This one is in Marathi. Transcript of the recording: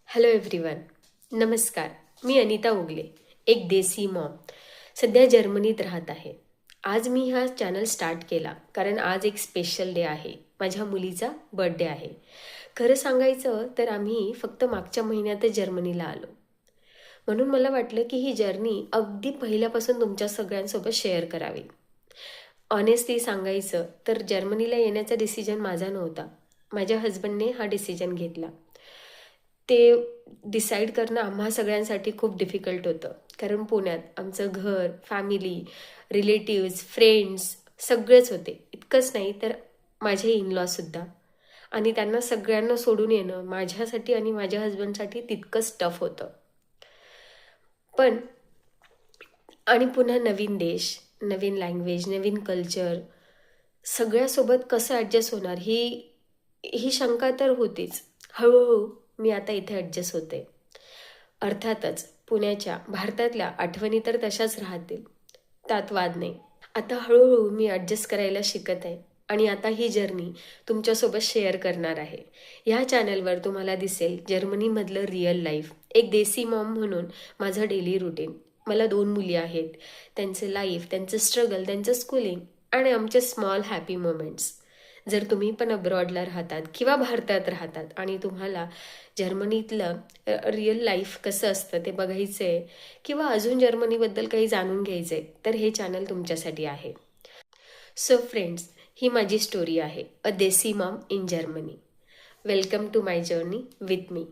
Hello everyone. नमस्कार. मी अनिता उगले, एक देसी मॉम. सध्या जर्मनीत राहत आहे. आज मी हा चॅनल स्टार्ट केला कारण आज एक स्पेशल डे आहे. माझ्या मुलीचा बर्थडे आहे. खरं सांगायचं तर आम्ही फक्त मागच्या महिन्यातच जर्मनीला आलो. म्हणून मला वाटलं की ही जर्नी अगदी पहिल्यापासून तुमच्या सगळ्यांसोबत शेअर करावी. ऑनेस्टली सांगायचं तर जर्मनीला येण्याचा डिसिजन माझा नव्हता. माझ्या हजबंडने हा डिसिजन घेतला. ते डिसाईड करणं आम्हा सगळ्यांसाठी खूप डिफिकल्ट होतं. कारण पुण्यात आमचं घर, फॅमिली, रिलेटिव्ज, फ्रेंड्स सगळेच होते. इतकंच नाही तर माझे इनलॉसुद्धा. आणि त्यांना सगळ्यांना सोडून येणं माझ्यासाठी आणि माझ्या हजबंडसाठी तितकंच टफ होतं. पण आणि पुन्हा नवीन देश, नवीन लँग्वेज, नवीन कल्चर, सगळ्यासोबत कसं ॲडजस्ट होणार ही ही शंका तर होतीच. हळूहळू मी आता इथे ॲडजस्ट होते. अर्थातच पुण्याच्या, भारतातल्या आठवणी तर तशाच राहतील, त्यात वाद नाही. आता हळूहळू मी ॲडजस्ट करायला शिकत आहे आणि आता ही जर्नी तुमच्यासोबत शेअर करणार आहे. ह्या चॅनलवर तुम्हाला दिसेल जर्मनीमधलं रिअल लाईफ, एक देसी मॉम म्हणून माझं डेली रुटीन. मला 2 मुली आहेत. त्यांचे लाईफ, त्यांचं स्ट्रगल, त्यांचं स्कूलिंग आणि आमचे स्मॉल हॅपी मोमेंट्स. जर तुम्ही पण अब्रॉडला राहतात किंवा भारतात राहतात आणि तुम्हाला जर्मनीतलं रिअल लाईफ कसं असतं ते बघायचं आहे किंवा अजून जर्मनीबद्दल काही जाणून घ्यायचं आहे, तर हे चॅनल तुमच्यासाठी आहे. सो फ्रेंड्स, ही माझी स्टोरी आहे, a desi mom in Germany. Welcome to my journey with me.